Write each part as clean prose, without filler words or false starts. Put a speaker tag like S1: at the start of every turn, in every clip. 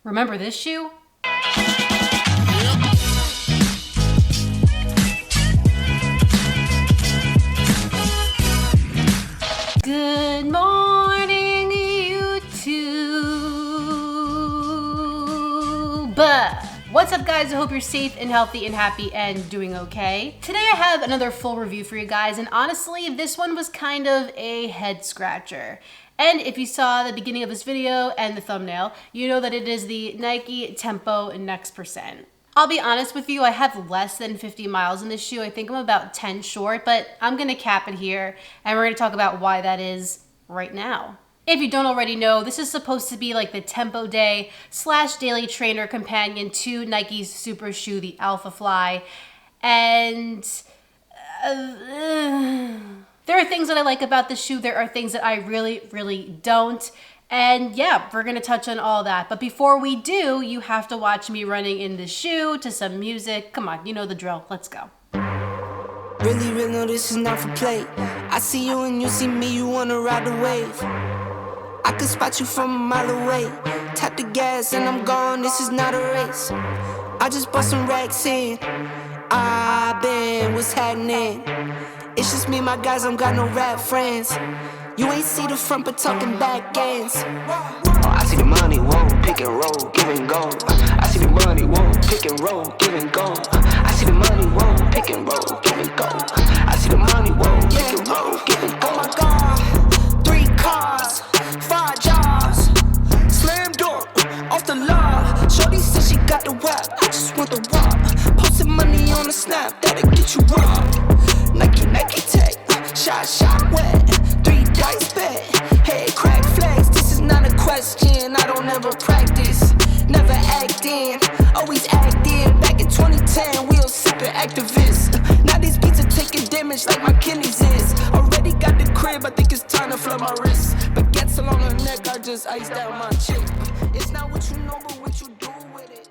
S1: Remember this shoe? Good morning, YouTube. What's up, guys? I hope you're safe and healthy and happy and doing okay. Today I have another full review for you guys, and honestly, this one was kind of a head scratcher. And if you saw the beginning of this video and the thumbnail, you know that it is the Nike Tempo Next Percent. I'll be honest with you, I have less than 50 miles in this shoe. I think I'm about 10 short, but I'm gonna cap it here, and we're gonna talk about why that is right now. If you don't already know, this is supposed to be like the Tempo Day / daily trainer companion to Nike's super shoe, the Alpha Fly. And there are things that I like about this shoe. There are things that I really don't. And yeah, we're gonna touch on all that. But before we do, you have to watch me running in the shoe to some music. Come on, you know the drill. Let's go.
S2: Really, no, this is not for play. I see you and you see me, you wanna ride the wave. I could spot you from a mile away. Tap the gas and I'm gone, this is not a race. I just bought some racks in. What's happening? It's just me and my guys, I'm got no rap friends. You ain't see the front but talking back ends. I see the money, whoa, pick and roll, give and go. I see the money, whoa, pick and roll, give and go. I see the money, whoa, pick and roll, give and go. I see the money, whoa, pick and roll, give and go. Oh my God, 3 cars, 5 jobs, slam door, off the law. Shorty said she got the wap, I just want the wop. Posted money on the snap, that'll get you robbed. Nike tech, shot wet, 3 dice bet, head crack flags. This is not a question, I don't ever practice, never act in, always act in. Back in 2010, we all sipping activists. Now these beats are taking damage like my kidneys is. Already got the crib, I think it's time to flood my wrist. But gets along her neck, I just iced out my chick. It's not what you know, but what you do with it.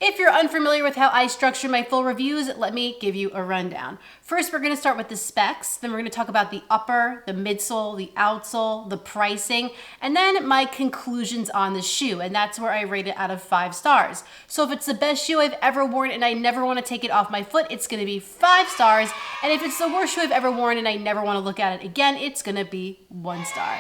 S1: If you're unfamiliar with how I structure my full reviews, let me give you a rundown. First, we're gonna start with the specs, then we're gonna talk about the upper, the midsole, the outsole, the pricing, and then my conclusions on the shoe, and that's where I rate it out of 5 stars. So if it's the best shoe I've ever worn and I never wanna take it off my foot, it's gonna be 5 stars, and if it's the worst shoe I've ever worn and I never wanna look at it again, it's gonna be 1 star.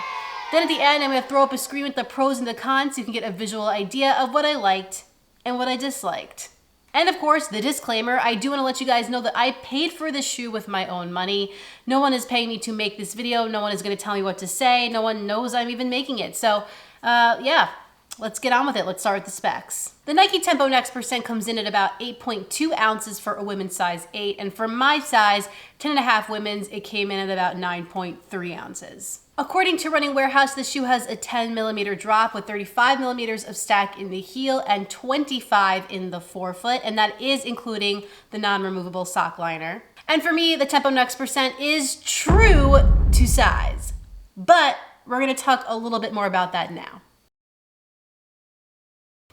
S1: Then at the end, I'm gonna throw up a screen with the pros and the cons so you can get a visual idea of what I liked and what I disliked. And of course, the disclaimer, I do want to let you guys know that I paid for this shoe with my own money. No one is paying me to make this video. No one is going to tell me what to say. No one knows I'm even making it. So yeah, let's get on with it. Let's start with the specs. The Nike Tempo Next Percent comes in at about 8.2 ounces for a women's size 8. And for my size, 10.5 women's, it came in at about 9.3 ounces. According to Running Warehouse, the shoe has a 10 millimeter drop with 35 millimeters of stack in the heel and 25 in the forefoot, and that is including the non-removable sock liner. And for me, the Tempo Next Percent is true to size, but we're gonna talk a little bit more about that now.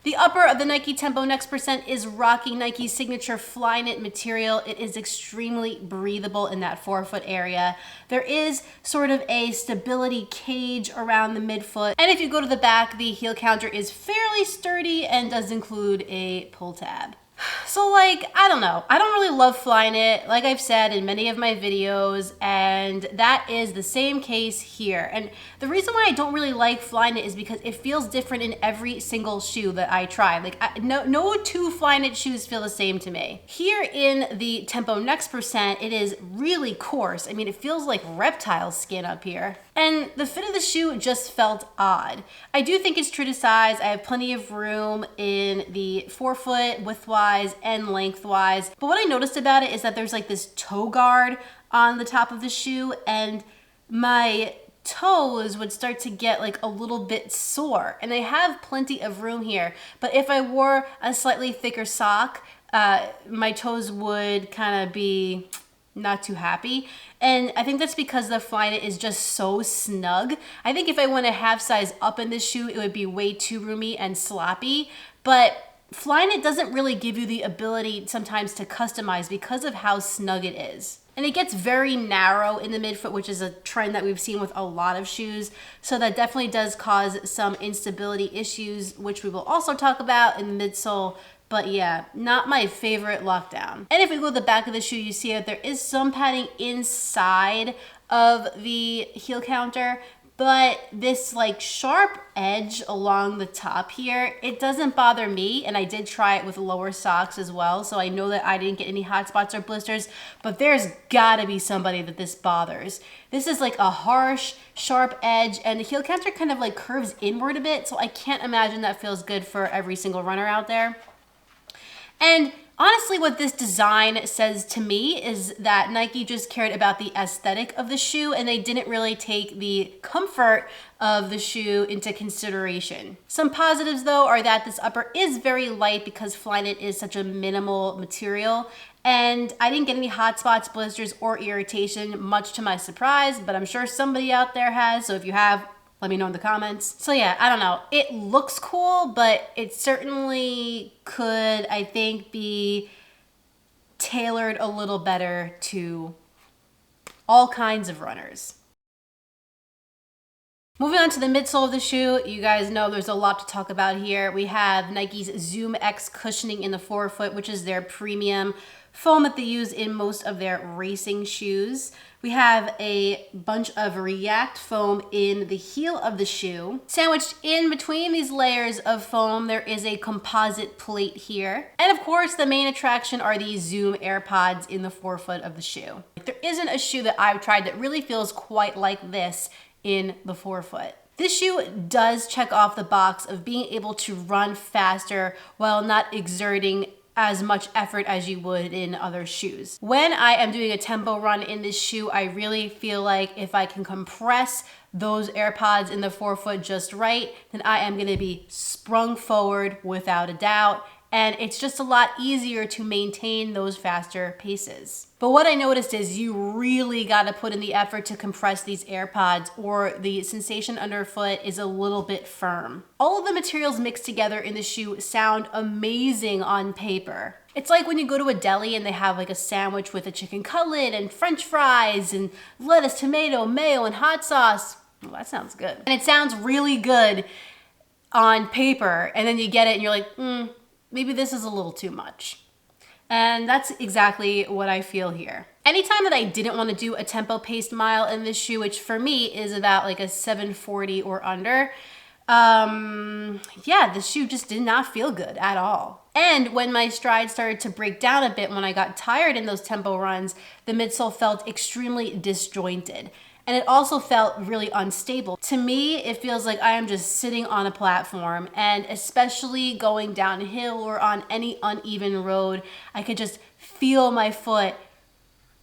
S1: The upper of the Nike Tempo Next Percent is rocking Nike's signature Flyknit material. It is extremely breathable in that forefoot area. There is sort of a stability cage around the midfoot. And if you go to the back, the heel counter is fairly sturdy and does include a pull tab. So like, I don't know. I don't really love Flyknit, like I've said in many of my videos, and that is the same case here. And the reason why I don't really like Flyknit is because it feels different in every single shoe that I try. Like no 2 Flyknit shoes feel the same to me. Here in the Tempo Next Percent, it is really coarse. I mean, it feels like reptile skin up here. And the fit of the shoe just felt odd. I do think it's true to size. I have plenty of room in the forefoot widthwise and lengthwise. But what I noticed about it is that there's like this toe guard on the top of the shoe, and my toes would start to get like a little bit sore. And I have plenty of room here, but if I wore a slightly thicker sock, my toes would kind of be not too happy. And I think that's because the Flyknit is just so snug. I think if I went a half size up in this shoe, it would be way too roomy and sloppy. But Flyknit doesn't really give you the ability sometimes to customize because of how snug it is. And it gets very narrow in the midfoot, which is a trend that we've seen with a lot of shoes. So that definitely does cause some instability issues, which we will also talk about in the midsole. But yeah, not my favorite lockdown. And if we go to the back of the shoe, you see that there is some padding inside of the heel counter, but this like sharp edge along the top here, it doesn't bother me. And I did try it with lower socks as well, so I know that I didn't get any hot spots or blisters, but there's gotta be somebody that this bothers. This is like a harsh, sharp edge, and the heel counter kind of like curves inward a bit, so I can't imagine that feels good for every single runner out there. And honestly, what this design says to me is that Nike just cared about the aesthetic of the shoe and they didn't really take the comfort of the shoe into consideration. Some positives though are that this upper is very light because Flyknit is such a minimal material, and I didn't get any hot spots, blisters, or irritation, much to my surprise, but I'm sure somebody out there has, so if you have, let me know in the comments. So yeah, I don't know. It looks cool, but it certainly could, I think, be tailored a little better to all kinds of runners. Moving on to the midsole of the shoe, you guys know there's a lot to talk about here. We have Nike's ZoomX cushioning in the forefoot, which is their premium foam that they use in most of their racing shoes. We have a bunch of React foam in the heel of the shoe. Sandwiched in between these layers of foam, there is a composite plate here. And of course, the main attraction are these Zoom AirPods in the forefoot of the shoe. There isn't a shoe that I've tried that really feels quite like this in the forefoot. This shoe does check off the box of being able to run faster while not exerting as much effort as you would in other shoes. When I am doing a tempo run in this shoe, I really feel like if I can compress those AirPods in the forefoot just right, then I am gonna be sprung forward without a doubt. And it's just a lot easier to maintain those faster paces. But what I noticed is you really gotta put in the effort to compress these AirPods or the sensation underfoot is a little bit firm. All of the materials mixed together in the shoe sound amazing on paper. It's like when you go to a deli and they have like a sandwich with a chicken cutlet and French fries and lettuce, tomato, mayo, and hot sauce. Well, that sounds good. And it sounds really good on paper, and then you get it and you're like, maybe this is a little too much. And that's exactly what I feel here. Anytime that I didn't want to do a tempo paced mile in this shoe, which for me is about like a 740 or under, yeah, the shoe just did not feel good at all. And when my stride started to break down a bit, when I got tired in those tempo runs, the midsole felt extremely disjointed. And it also felt really unstable. To me, it feels like I am just sitting on a platform, and especially going downhill or on any uneven road, I could just feel my foot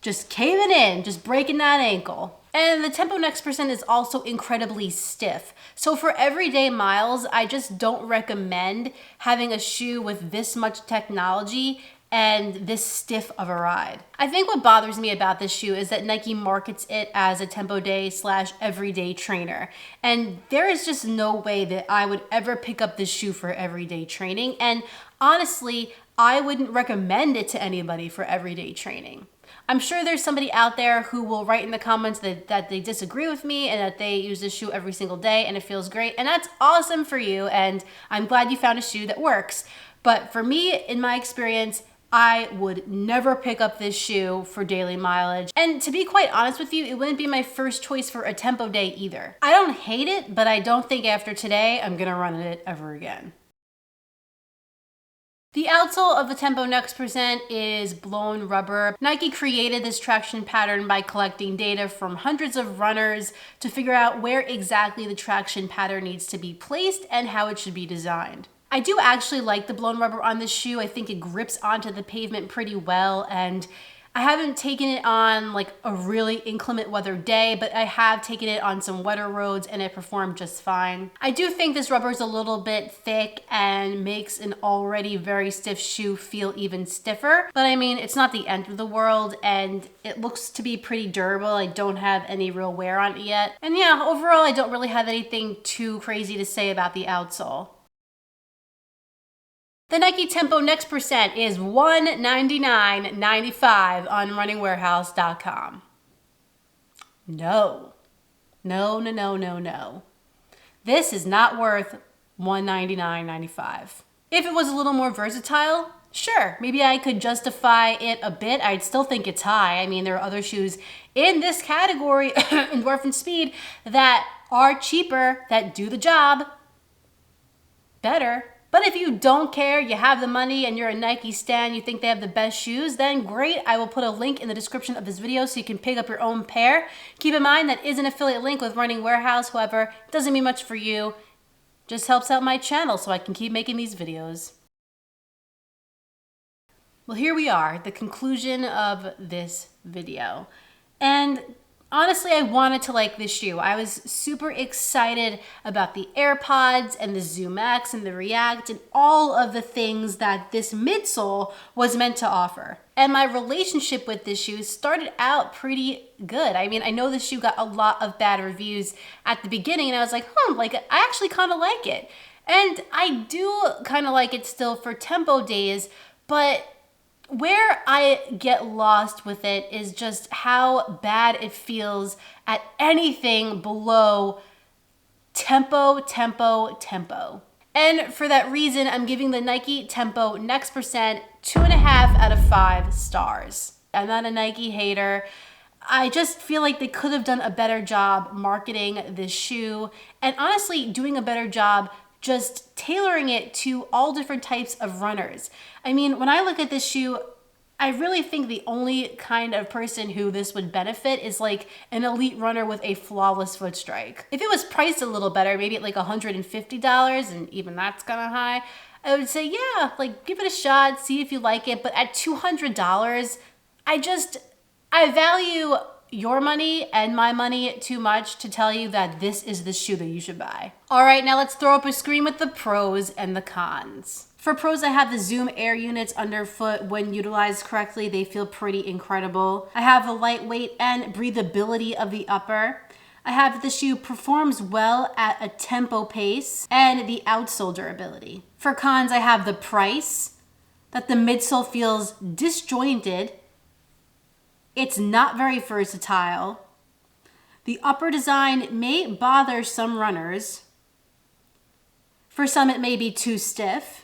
S1: just caving in, just breaking that ankle. And the Tempo Next percent is also incredibly stiff. So for everyday miles, I just don't recommend having a shoe with this much technology and this stiff of a ride. I think what bothers me about this shoe is that Nike markets it as a tempo day / everyday trainer. And there is just no way that I would ever pick up this shoe for everyday training. And honestly, I wouldn't recommend it to anybody for everyday training. I'm sure there's somebody out there who will write in the comments that they disagree with me and that they use this shoe every single day and it feels great. And that's awesome for you. And I'm glad you found a shoe that works. But for me, in my experience, I would never pick up this shoe for daily mileage. And to be quite honest with you, it wouldn't be my first choice for a tempo day either. I don't hate it, but I don't think after today, I'm gonna run it ever again. The outsole of the Tempo Next percent is blown rubber. Nike created this traction pattern by collecting data from hundreds of runners to figure out where exactly the traction pattern needs to be placed and how it should be designed. I do actually like the blown rubber on this shoe. I think it grips onto the pavement pretty well, and I haven't taken it on like a really inclement weather day, but I have taken it on some wetter roads and it performed just fine. I do think this rubber is a little bit thick and makes an already very stiff shoe feel even stiffer, but I mean, it's not the end of the world and it looks to be pretty durable. I don't have any real wear on it yet. And yeah, overall, I don't really have anything too crazy to say about the outsole. The Nike Tempo Next Percent is $199.95 on runningwarehouse.com. No. No. This is not worth $199.95. If it was a little more versatile, sure, maybe I could justify it a bit. I'd still think it's high. I mean, there are other shoes in this category, Endorphin Speed, that are cheaper, that do the job better. But if you don't care, you have the money and you're a Nike stan, you think they have the best shoes, then great. I will put a link in the description of this video so you can pick up your own pair. Keep in mind that is an affiliate link with Running Warehouse. However, it doesn't mean much for you. Just helps out my channel so I can keep making these videos. Well, here we are, the conclusion of this video. And honestly, I wanted to like this shoe. I was super excited about the AirPods and the ZoomX and the React and all of the things that this midsole was meant to offer. And my relationship with this shoe started out pretty good. I mean, I know this shoe got a lot of bad reviews at the beginning and I was like, like I actually kind of like it. And I do kind of like it still for tempo days, but where I get lost with it is just how bad it feels at anything below tempo. And for that reason, I'm giving the Nike Tempo Next Percent 2.5 out of 5 stars. I'm not a Nike hater. I just feel like they could have done a better job marketing this shoe and honestly doing a better job just tailoring it to all different types of runners. I mean, when I look at this shoe, I really think the only kind of person who this would benefit is like an elite runner with a flawless foot strike. If it was priced a little better, maybe at like $150, and even that's kind of high, I would say, yeah, like give it a shot, see if you like it. But at $200, I value your money and my money too much to tell you that this is the shoe that you should buy. All right, now let's throw up a screen with the pros and the cons. For pros, I have the Zoom Air units underfoot. When utilized correctly, they feel pretty incredible. I have the lightweight and breathability of the upper. I have that the shoe performs well at a tempo pace and the outsole durability. For cons, I have the price, that the midsole feels disjointed. It's not very versatile. The upper design may bother some runners. For some, it may be too stiff.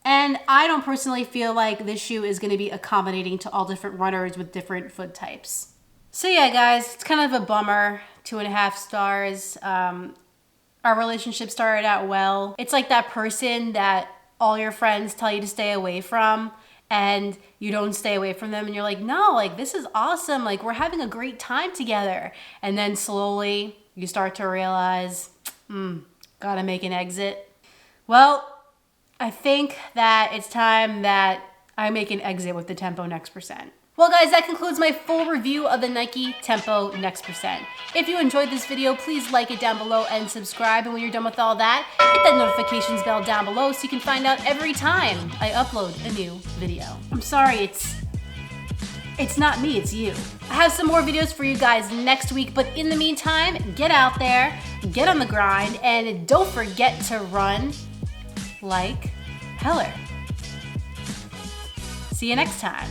S1: And I don't personally feel like this shoe is going to be accommodating to all different runners with different foot types. So yeah, guys, it's kind of a bummer. 2.5 stars. Our relationship started out well. It's like that person that all your friends tell you to stay away from and you don't stay away from them and you're like, no, like this is awesome. Like we're having a great time together. And then slowly you start to realize, gotta make an exit. Well, I think that it's time that I make an exit with the Tempo Next Percent. Well guys, that concludes my full review of the Nike Tempo Next Percent. If you enjoyed this video, please like it down below and subscribe. And when you're done with all that, hit that notifications bell down below so you can find out every time I upload a new video. I'm sorry, it's not me, it's you. I have some more videos for you guys next week, but in the meantime, get out there, get on the grind, and don't forget to run like Heller. See you next time.